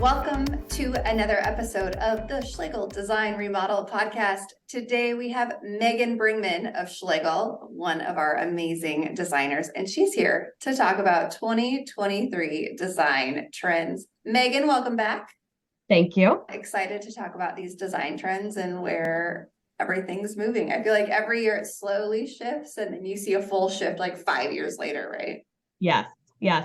Welcome to another episode of the Schlegel Design Remodel Podcast. Today we have Megan Bringman of Schlegel, one of our amazing designers, and she's here to talk about 2023 design trends. Megan, welcome back. Thank you. Excited to talk about these design trends and where everything's moving. I feel like every year it slowly shifts and then you see a full shift like 5 years later, right? Yes.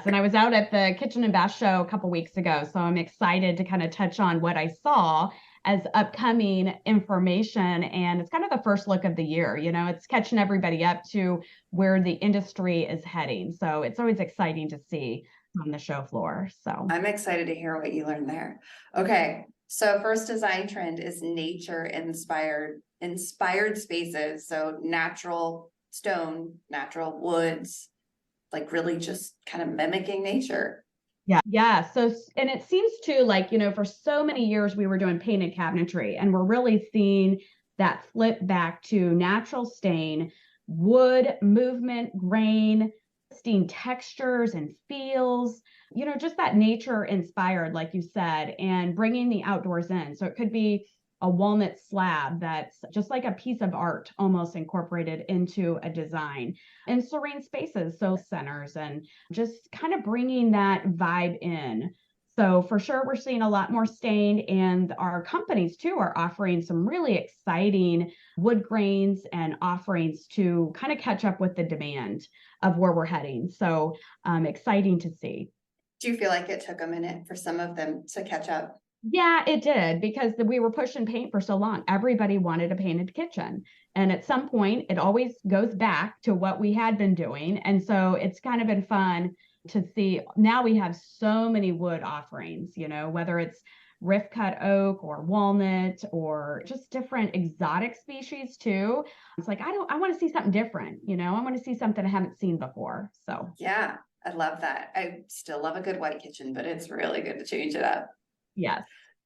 And I was out at the Kitchen and Bath show a couple weeks ago, so I'm excited to kind of touch on what I saw as upcoming information. And it's kind of the first look of the year. You know, it's catching everybody up to where the industry is heading. So it's always exciting to see on the show floor. So I'm excited to hear what you learned there. Okay, so first design trend is nature inspired spaces. So natural stone, natural woods, like really just kind of mimicking nature. Yeah. So, and it seems to like, you know, for so many years we were doing painted cabinetry, and we're really seeing that flip back to natural stain, wood, movement, grain, stain textures and feels, you know, just that nature inspired, like you said, and bringing the outdoors in. So it could be a walnut slab that's just like a piece of art almost incorporated into a design, and serene spaces, so centers, and just kind of bringing that vibe in. So for sure, we're seeing a lot more stained, and our companies too are offering some really exciting wood grains and offerings to kind of catch up with the demand of where we're heading. So exciting to see. Do you feel like it took a minute for some of them to catch up? Yeah, it did, because we were pushing paint for so long. Everybody wanted a painted kitchen. And at some point, it always goes back to what we had been doing. And so it's kind of been fun to see. Now we have so many wood offerings, you know, whether it's rift cut oak or walnut or just different exotic species too. It's like, I want to see something different, you know, I want to see something I haven't seen before. So Yeah, I love that. I still love a good white kitchen, but it's really good to change it up. yes.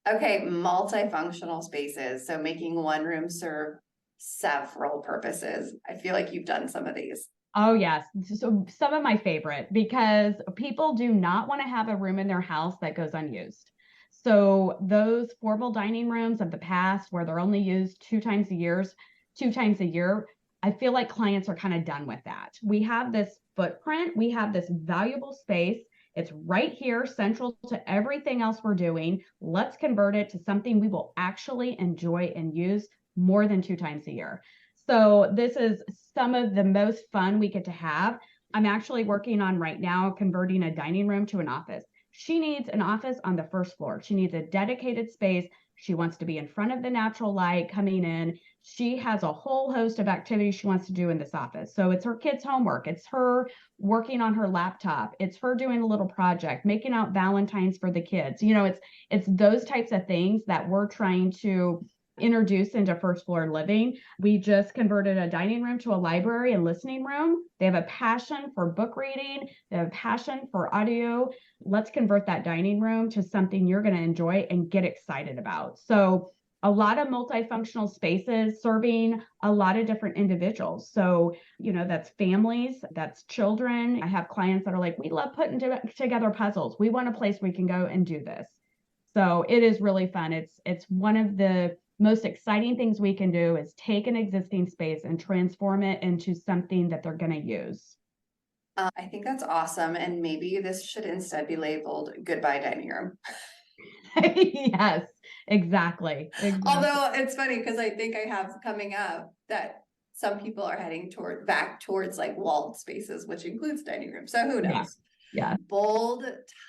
Okay, multifunctional spaces. So making one room serve several purposes. I feel like you've done some of these. Oh, yes. So some of my favorite, because people do not want to have a room in their house that goes unused. So those formal dining rooms of the past where they're only used two times a year, I feel like clients are kind of done with that. We have this footprint, we have this valuable space. It's right here, central to everything else we're doing. Let's convert it to something we will actually enjoy and use more than two times a year. So this is some of the most fun we get to have. I'm actually working on right now converting a dining room to an office. She needs an office on the first floor. She needs a dedicated space. She wants to be in front of the natural light coming in. She has a whole host of activities she wants to do in this office. So it's her kids' homework. It's her working on her laptop. It's her doing a little project, making out Valentines for the kids. You know, it's those types of things that we're trying to introduce into first floor living. We just converted a dining room to a library and listening room. They have a passion for book reading. They have a passion for audio. Let's convert that dining room to something you're going to enjoy and get excited about. So a lot of multifunctional spaces serving a lot of different individuals. So, you know, that's families, that's children. I have clients that are like, we love putting together puzzles. We want a place we can go and do this. So it is really fun. It's one of the most exciting things we can do is take an existing space and transform it into something that they're going to use. I think that's awesome. And maybe this should instead be labeled goodbye dining room. Yes, exactly. Although it's funny because I think I have coming up that some people are heading back towards like walled spaces, which includes dining room. So who knows? Yeah. Bold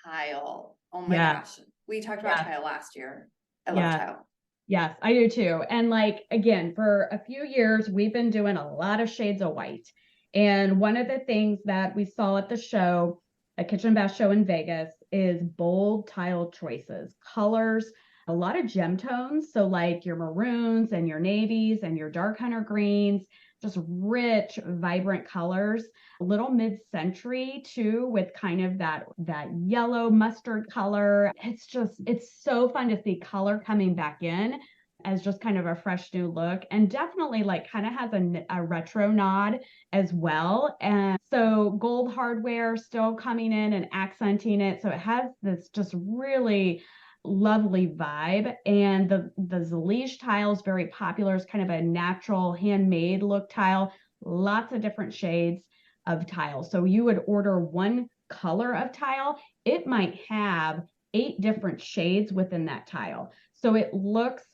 tile. Oh my gosh. We talked about tile last year. I love tile. Yes, I do too. And like, again, for a few years, we've been doing a lot of shades of white. And one of the things that we saw at the show, a kitchen bath show in Vegas, is bold tile choices, colors, a lot of gem tones. So like your maroons and your navies and your dark hunter greens, just rich, vibrant colors, a little mid-century too, with kind of that yellow mustard color. It's so fun to see color coming back in as just kind of a fresh new look, and definitely like kind of has a retro nod as well. And so gold hardware still coming in and accenting it. So it has this just really lovely vibe. And the Zalige tile is very popular. It's kind of a natural handmade look tile, lots of different shades of tile. So you would order one color of tile, it might have 8 different shades within that tile. So it looks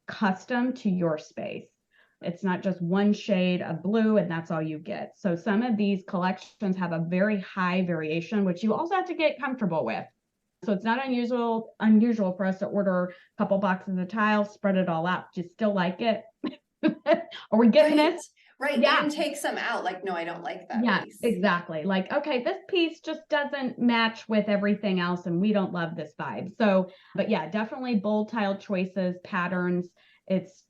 custom to your space. It's not just one shade of blue and that's all you get. So some of these collections have a very high variation, which you also have to get comfortable with. So it's not unusual for us to order a couple boxes of tile, spread it all out. Do you still like it? Are we getting this? Right. Yeah. And take some out. Like, no, I don't like that Yeah, piece. exactly. Like, okay, this piece just doesn't match with everything else and we don't love this vibe. So, but yeah, definitely bold tile choices, patterns. It's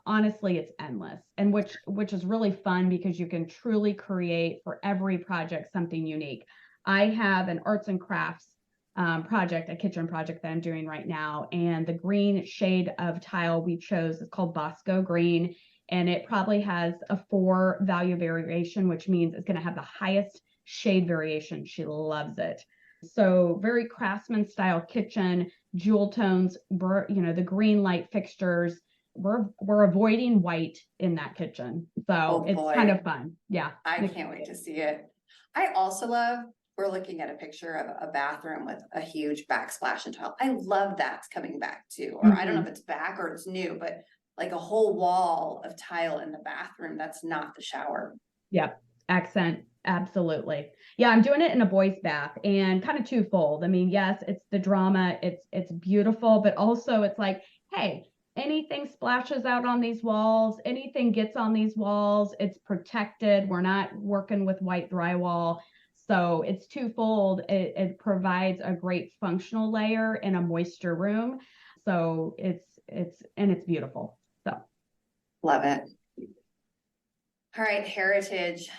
honestly, it's endless. And which is really fun because you can truly create for every project something unique. I have an arts and crafts project, a kitchen project that I'm doing right now. And the green shade of tile we chose is called Bosco Green. And it probably has a 4 value variation, which means it's going to have the highest shade variation. She loves it. So very craftsman style kitchen, jewel tones, the green light fixtures. We're avoiding white in that kitchen. So it's kind of fun. Yeah. I can't wait to see it. I also love, we're looking at a picture of a bathroom with a huge backsplash and tile. I love that's coming back too. Or I don't know if it's back or it's new, but like a whole wall of tile in the bathroom that's not the shower. Yep. Accent. Absolutely. Yeah, I'm doing it in a boys' bath and kind of twofold. I mean, yes, it's the drama, it's beautiful, but also it's like, hey, anything splashes out on these walls, anything gets on these walls, it's protected. We're not working with white drywall. So it's twofold. It provides a great functional layer in a moisture room. So it's beautiful. So love it. All right, heritage,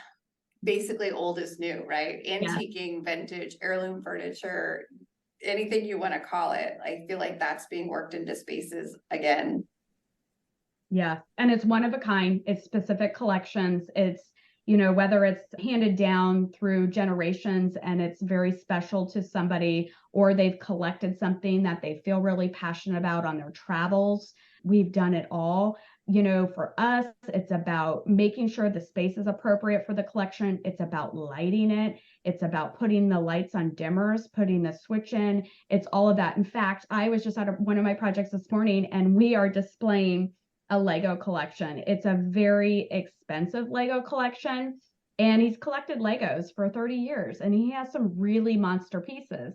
basically old is new, right? Antiquing, vintage, heirloom furniture, anything you want to call it. I feel like that's being worked into spaces again. Yeah, and it's one of a kind. It's specific collections. It's, whether it's handed down through generations and it's very special to somebody, or they've collected something that they feel really passionate about on their travels. We've done it all. For us, it's about making sure the space is appropriate for the collection. It's about lighting it. It's about putting the lights on dimmers, putting the switch in. It's all of that. In fact, I was just at one of my projects this morning and we are displaying a Lego collection. It's a very expensive Lego collection. And he's collected Legos for 30 years and he has some really monster pieces.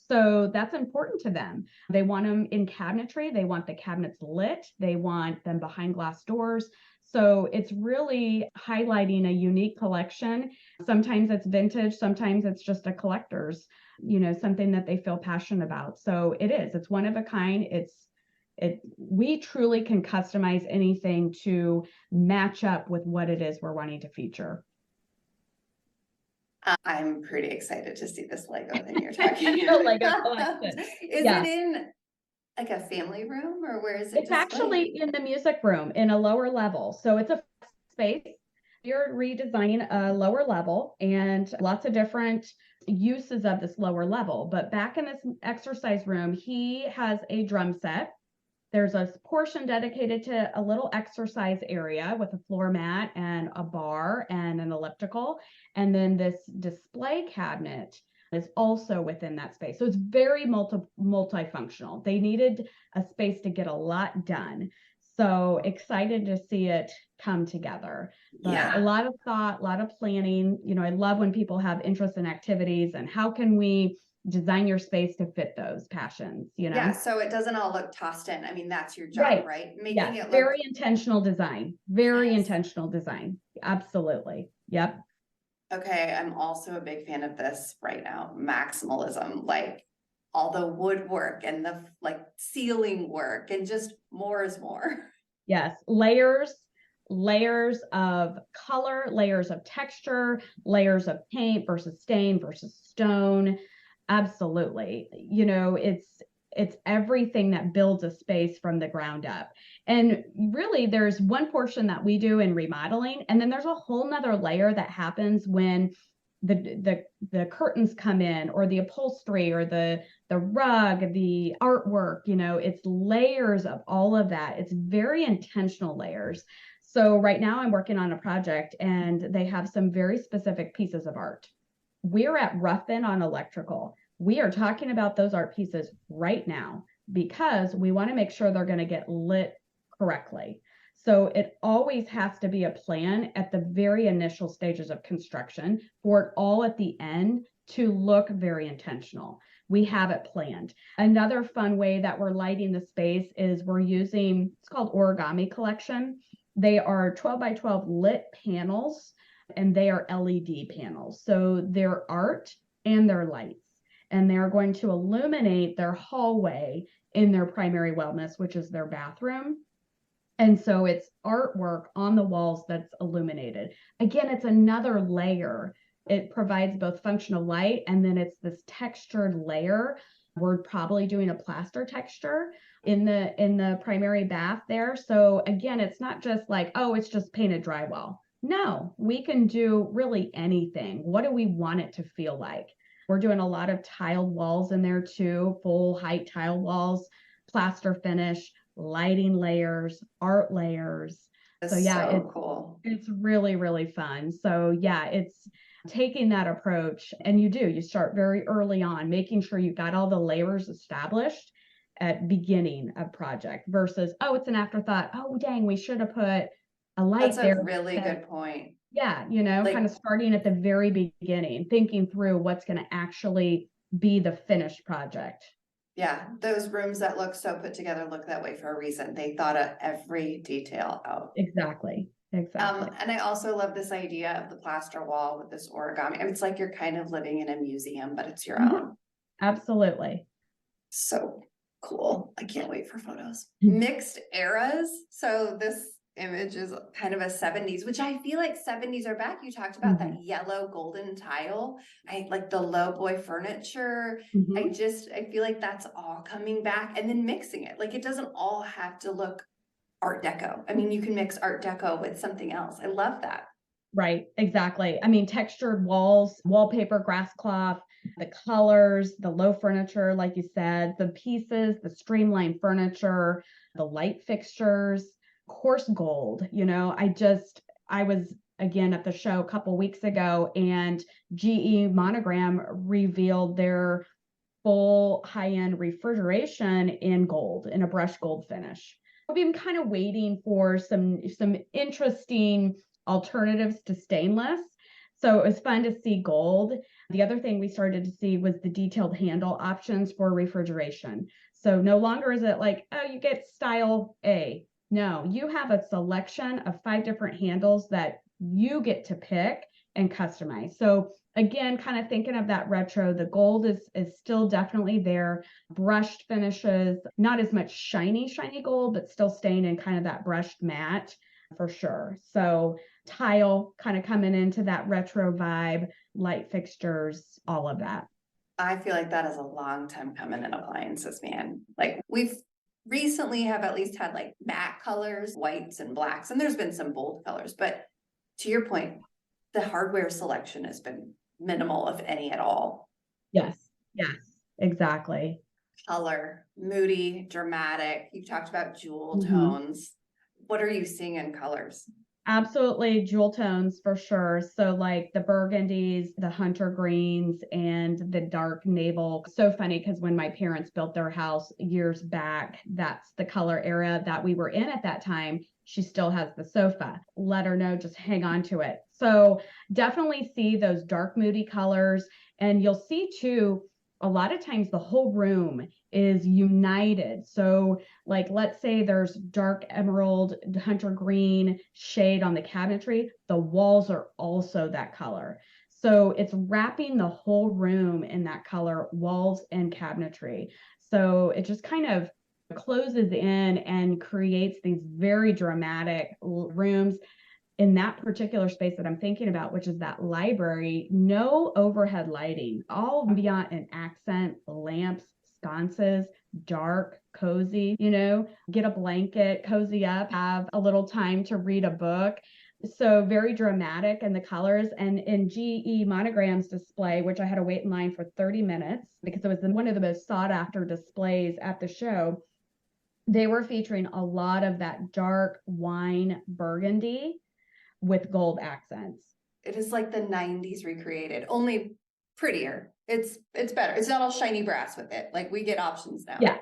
So that's important to them. They want them in cabinetry. They want the cabinets lit. They want them behind glass doors. So it's really highlighting a unique collection. Sometimes it's vintage. Sometimes it's just a collector's, something that they feel passionate about. So it's one of a kind. We truly can customize anything to match up with what it is we're wanting to feature. I'm pretty excited to see this Lego that you're talking about. Lego collection. Is it in like a family room or where is it? It's actually in the music room in a lower level. So it's a space. You're redesigning a lower level and lots of different uses of this lower level. But back in this exercise room, he has a drum set. There's a portion dedicated to a little exercise area with a floor mat and a bar and an elliptical. And then this display cabinet is also within that space. So it's very multifunctional. They needed a space to get a lot done. So excited to see it come together. But a lot of thought, a lot of planning. I love when people have interest in activities and how can we design your space to fit those passions, Yeah, so it doesn't all look tossed in. I mean, that's your job, right? Making it look very intentional design. Very intentional design. Absolutely. Yep. Okay, I'm also a big fan of this right now. Maximalism, like all the woodwork and the ceiling work and just more is more. Yes, layers of color, layers of texture, layers of paint versus stain versus stone. Absolutely. It's everything that builds a space from the ground up. And really there's one portion that we do in remodeling, and then there's a whole nother layer that happens when the curtains come in, or the upholstery, or the rug, the artwork, it's layers of all of that. It's very intentional layers. So right now I'm working on a project and they have some very specific pieces of art. We're at Ruffin on electrical. We are talking about those art pieces right now because we want to make sure they're going to get lit correctly. So it always has to be a plan at the very initial stages of construction for it all at the end to look very intentional. We have it planned. Another fun way that we're lighting the space is we're using, it's called origami collection. They are 12 by 12 lit panels, and they are LED panels. So they're art and they're lights, and they're going to illuminate their hallway in their primary wellness, which is their bathroom. And so it's artwork on the walls that's illuminated. Again, it's another layer. It provides both functional light, and then it's this textured layer. We're probably doing a plaster texture in the primary bath there. So again, it's not just like, oh, it's just painted drywall. No, we can do really anything. What do we want it to feel like? We're doing a lot of tiled walls in there too, full height tile walls, plaster finish, lighting layers, art layers. That's So yeah, so cool. It's really, really fun. So yeah, it's taking that approach, and you start very early on, making sure you got all the layers established at beginning of project versus, oh, it's an afterthought. Oh, dang, we should have put a light That's there. a really good point. Yeah, Like, kind of starting at the very beginning, thinking through what's going to actually be the finished project. yeah, those rooms that look so put together look that way for a reason. They thought of every detail out. Exactly. And I also love this idea of the plaster wall with this origami. I mean, it's like you're kind of living in a museum, but it's your own. Absolutely. So cool. I can't wait for photos. Mhm. Mixed eras. So this image is kind of a 70s, which I feel like 70s are back. You talked about that yellow golden tile. I like the low boy furniture. I feel like that's all coming back, and then mixing it. Like, it doesn't all have to look Art Deco. I mean, you can mix Art Deco with something else. I love that. Right, exactly. I mean, textured walls, wallpaper, grass cloth, the colors, the low furniture, like you said, the pieces, the streamlined furniture, the light fixtures, coarse gold. I was again at the show a couple weeks ago, and GE Monogram revealed their full high-end refrigeration in gold, in a brushed gold finish. I've been kind of waiting for some interesting alternatives to stainless. So it was fun to see gold. The other thing we started to see was the detailed handle options for refrigeration. So no longer is it like, oh, you get style A. No, you have a selection of 5 different handles that you get to pick and customize. So again, kind of thinking of that retro, the gold is still definitely there. Brushed finishes, not as much shiny gold, but still staying in kind of that brushed matte for sure. So tile kind of coming into that retro vibe, light fixtures, all of that. I feel like that is a long time coming in appliances, man. Like, we've recently have at least had like matte colors, whites and blacks, and there's been some bold colors, but to your point, the hardware selection has been minimal, if any at all. Yes, exactly. Color, moody, dramatic. You've talked about jewel tones. What are you seeing in colors? Absolutely, jewel tones for sure. So like the burgundies, the hunter greens, and the dark navel. So funny because when my parents built their house years back, that's the color era that we were in at that time. She still has the sofa. Let her know, just hang on to it. So definitely see those dark, moody colors. And you'll see too, a lot of times the whole room is united. So like, let's say there's dark emerald, hunter green shade on the cabinetry, the walls are also that color. So it's wrapping the whole room in that color, walls and cabinetry. So it just kind of closes in and creates these very dramatic rooms. In that particular space that I'm thinking about, which is that library, no overhead lighting, all beyond an accent, lamps, sconces, dark, cozy, get a blanket, cozy up, have a little time to read a book. So very dramatic in the colors, and in GE Monograms display, which I had to wait in line for 30 minutes because it was one of the most sought after displays at the show. They were featuring a lot of that dark wine burgundy with gold accents. It is like the 90s recreated, only prettier. It's better. It's not all shiny brass with it. Like we get options now. Yeah.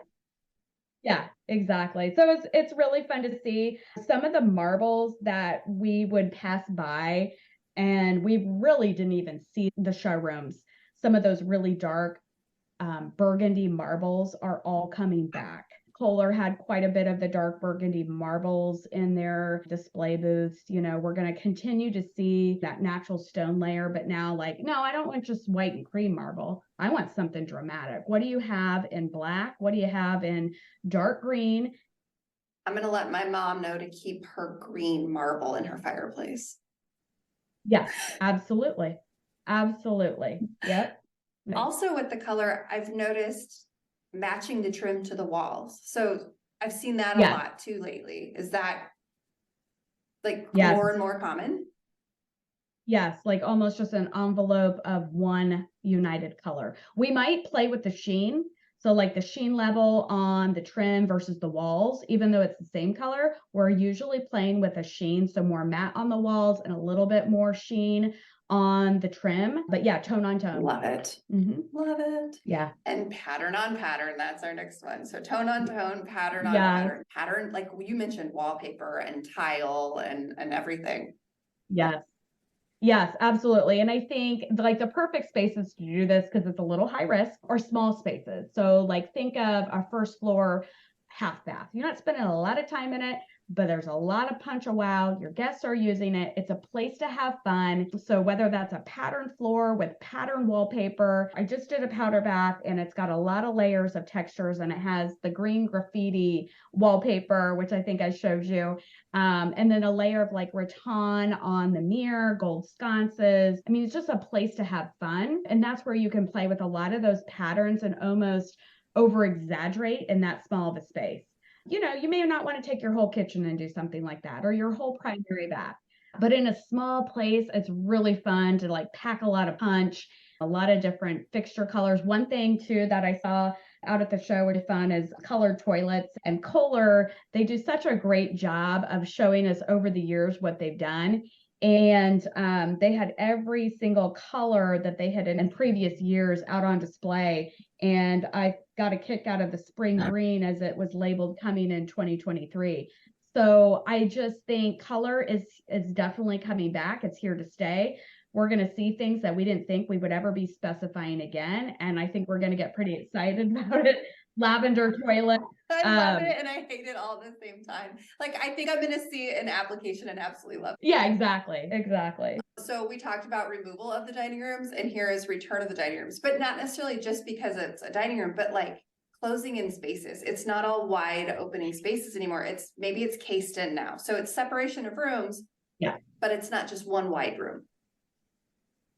Yeah, exactly. So it's really fun to see some of the marbles that we would pass by and we really didn't even see the showrooms. Some of those really dark burgundy marbles are all coming back. Kohler had quite a bit of the dark burgundy marbles in their display booths. You know, we're going to continue to see that natural stone layer, but now like, no, I don't want just white and cream marble. I want something dramatic. What do you have in black? What do you have in dark green? I'm going to let my mom know to keep her green marble in her fireplace. Yes, absolutely. Absolutely. Yep. Also with the color, I've noticed matching the trim to the walls. So I've seen that a lot too lately. Is that like more and more common? Yes, like almost just an envelope of one united color. We might play with the sheen. So like the sheen level on the trim versus the walls, even though it's the same color, we're usually playing with a sheen. So more matte on the walls and a little bit more sheen on the trim. But yeah, tone on tone. Love it. Love it. Yeah. And pattern on pattern. That's our next one. So tone on tone, pattern on pattern. Pattern, like you mentioned, wallpaper and tile and everything. Yes. Yes, absolutely. And I think like the perfect spaces to do this, because it's a little high risk, or small spaces. So like think of a first floor half bath. You're not spending a lot of time in it, but there's a lot of punch a wow. Your guests are using it. It's a place to have fun. So whether that's a pattern floor with pattern wallpaper, I just did a powder bath and it's got a lot of layers of textures and it has the green graffiti wallpaper, which I think I showed you. And then a layer of like rattan on the mirror, gold sconces. I mean, it's just a place to have fun. And that's where you can play with a lot of those patterns and almost over exaggerate in that small of a space. You know, you may not want to take your whole kitchen and do something like that, or your whole primary bath. But in a small place, it's really fun to like pack a lot of punch, a lot of different fixture colors. One thing too that I saw out at the show was fun is colored toilets. And Kohler, they do such a great job of showing us over the years what they've done. And they had every single color that they had in previous years out on display. And I got a kick out of the spring green as it was labeled coming in 2023. So I just think color is definitely coming back. It's here to stay. We're going to see things that we didn't think we would ever be specifying again. And I think we're going to get pretty excited about it. Lavender toilet. I love it and I hate it all at the same time. Like I think I'm going to see an application and absolutely love it. Yeah, exactly. Exactly. So we talked about removal of the dining rooms and here is return of the dining rooms, but not necessarily just because it's a dining room, but like closing in spaces. It's not all wide opening spaces anymore. Maybe it's cased in now. So it's separation of rooms. Yeah. But it's not just one wide room.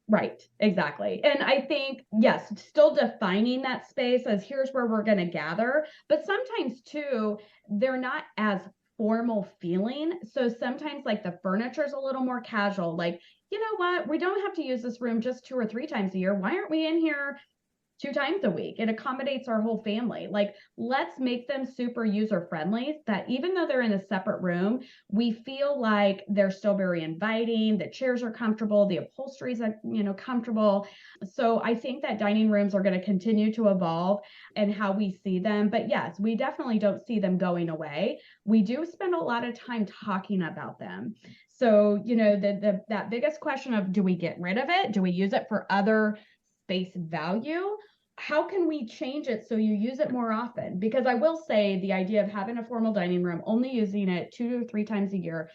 Right, exactly. And I think, yes, still defining that space as here's where we're going to gather, but sometimes too, they're not as formal feeling. So sometimes like the furniture is a little more casual, like, you know what, we don't have to use this room just 2 or 3 times a year. Why aren't we in here 2 times a week? It accommodates our whole family. Like, let's make them super user friendly that even though they're in a separate room, we feel like they're still very inviting. The chairs are comfortable. The upholstery is, comfortable. So I think that dining rooms are going to continue to evolve and how we see them. But yes, we definitely don't see them going away. We do spend a lot of time talking about them. So, that biggest question of, do we get rid of it? Do we use it for other space value? How can we change it so you use it more often? Because I will say the idea of having a formal dining room, only using it 2 to 3 times a year,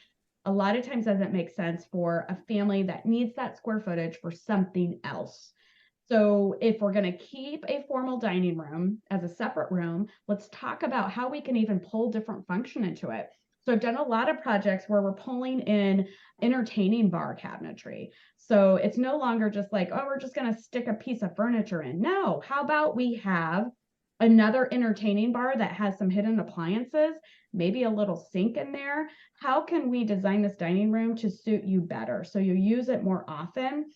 a lot of times doesn't make sense for a family that needs that square footage for something else. So if we're going to keep a formal dining room as a separate room, let's talk about how we can even pull different function into it. So I've done a lot of projects where we're pulling in entertaining bar cabinetry. So it's no longer just like, oh, we're just going to stick a piece of furniture in. No, how about we have another entertaining bar that has some hidden appliances, maybe a little sink in there. How can we design this dining room to suit you better so you use it more often?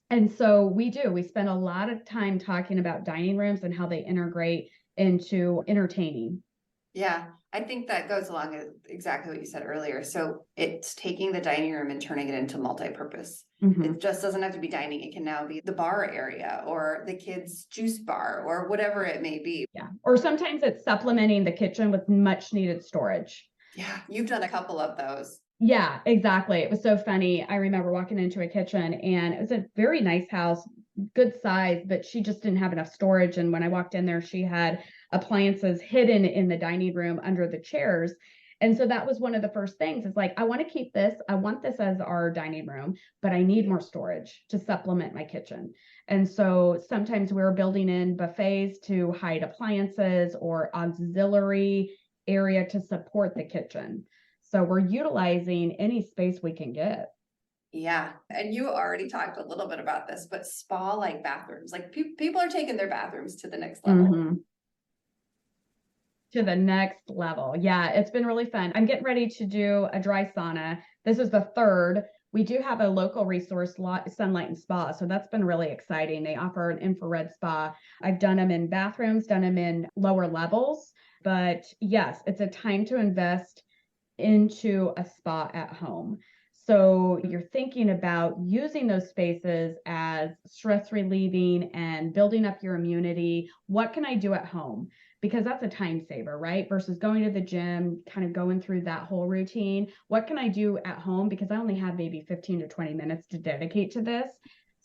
And so we spend a lot of time talking about dining rooms and how they integrate into entertaining. Yeah, I think that goes along with exactly what you said earlier. So it's taking the dining room and turning it into multi-purpose. It just doesn't have to be dining. It can now be the bar area or the kids' juice bar or whatever it may be. Yeah. Or sometimes it's supplementing the kitchen with much needed storage. Yeah, you've done a couple of those. Yeah, exactly. It was so funny. I remember walking into a kitchen and it was a very nice house, good size, but she just didn't have enough storage. And when I walked in there, she had appliances hidden in the dining room under the chairs. And so that was one of the first things is like, I want to keep this. I want this as our dining room, but I need more storage to supplement my kitchen. And so sometimes we were building in buffets to hide appliances or auxiliary area to support the kitchen. So we're utilizing any space we can get. Yeah, and you already talked a little bit about this, but spa-like bathrooms, like people are taking their bathrooms to the next level. To the next level. Yeah, it's been really fun. I'm getting ready to do a dry sauna. This is the third. We do have a local resource, Sunlight and Spa. So that's been really exciting. They offer an infrared spa. I've done them in bathrooms, done them in lower levels. But yes, it's a time to invest into a spa at home. So you're thinking about using those spaces as stress relieving and building up your immunity. What can I do at home? Because that's a time saver, right? Versus going to the gym, kind of going through that whole routine. What can I do at home? Because I only have maybe 15 to 20 minutes to dedicate to this.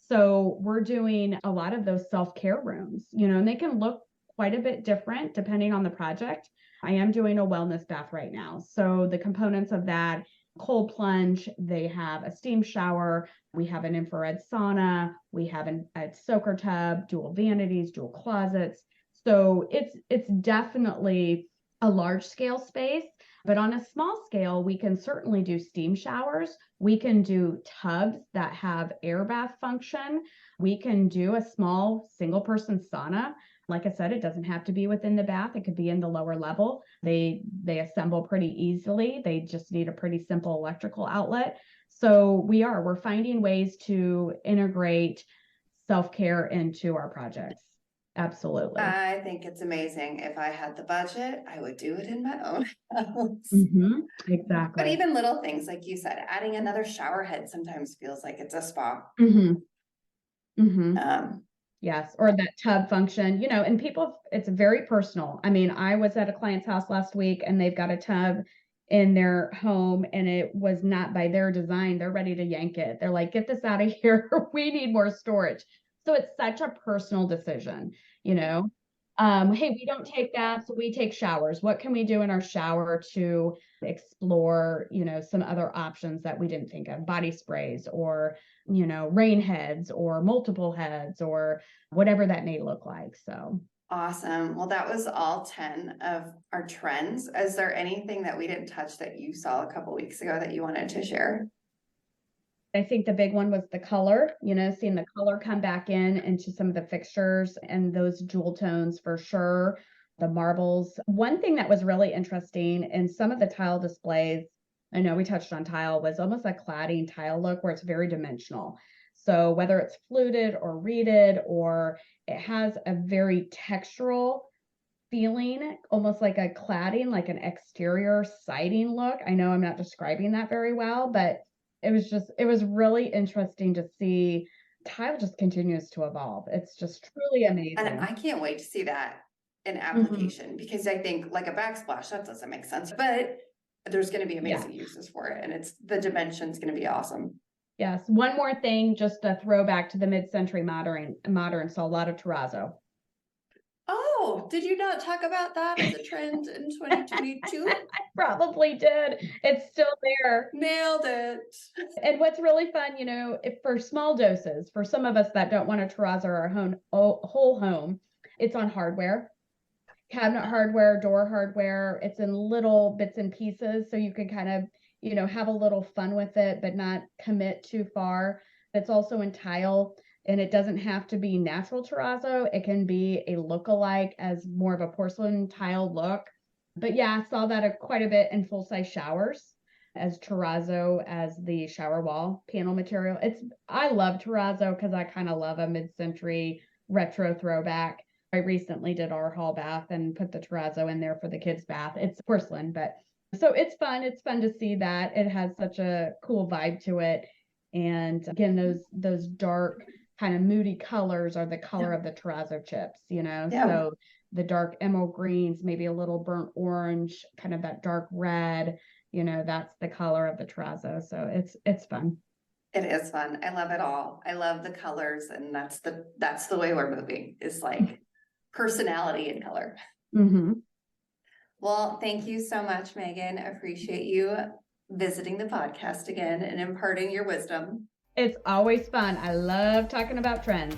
So we're doing a lot of those self-care rooms, and they can look quite a bit different depending on the project. I am doing a wellness bath right now. So the components of that, cold plunge, they have a steam shower, we have an infrared sauna, we have a soaker tub, dual vanities, dual closets. So it's definitely a large scale space, but on a small scale, we can certainly do steam showers. We can do tubs that have air bath function. We can do a small single person sauna. Like I said, it doesn't have to be within the bath. It could be in the lower level. They assemble pretty easily. They just need a pretty simple electrical outlet. So we're finding ways to integrate self-care into our projects. Absolutely. I think it's amazing. If I had the budget, I would do it in my own house. Exactly. But even little things, like you said, adding another shower head sometimes feels like it's a spa. Yes, or that tub function, and people, it's very personal. I mean, I was at a client's house last week and they've got a tub in their home and it was not by their design. They're ready to yank it. They're like, get this out of here. We need more storage. So it's such a personal decision, hey, we don't take baths, we take showers. What can we do in our shower to explore, some other options that we didn't think of, body sprays or, rain heads or multiple heads or whatever that may look like. So awesome. Well, that was all 10 of our trends. Is there anything that we didn't touch that you saw a couple weeks ago that you wanted to share? I think the big one was the color, seeing the color come back into some of the fixtures and those jewel tones for sure. The marbles. One thing that was really interesting in some of the tile displays, I know we touched on tile, was almost a cladding tile look where it's very dimensional. So whether it's fluted or reeded, or it has a very textural feeling, almost like a cladding, like an exterior siding look. I know I'm not describing that very well, but it was really interesting to see. Tile just continues to evolve. It's just truly amazing. And I can't wait to see that in application because I think like a backsplash, that doesn't make sense, but there's going to be amazing uses for it. And the dimension's going to be awesome. Yes. One more thing, just a throwback to the mid-century modern, so a lot of terrazzo. Oh, did you not talk about that as a trend in 2022? I probably did. It's still there. Nailed it. And what's really fun, if for small doses, for some of us that don't want to terrazzo our whole home, it's on hardware, cabinet hardware, door hardware. It's in little bits and pieces. So you can kind of, have a little fun with it, but not commit too far. It's also in tile. And it doesn't have to be natural terrazzo. It can be a look-alike as more of a porcelain tile look. But yeah, I saw that quite a bit in full-size showers as terrazzo as the shower wall panel material. I love terrazzo because I kind of love a mid-century retro throwback. I recently did our hall bath and put the terrazzo in there for the kids' bath. It's porcelain, but so it's fun. It's fun to see that. It has such a cool vibe to it. And again, those dark kind of moody colors are the color of the terrazzo chips, Yeah. So the dark emerald greens, maybe a little burnt orange, kind of that dark red, that's the color of the terrazzo. So it's fun. It is fun. I love it all. I love the colors, and that's the way we're moving, is like personality and color. Mm-hmm. Well, thank you so much, Megan. I appreciate you visiting the podcast again and imparting your wisdom. It's always fun. I love talking about trends.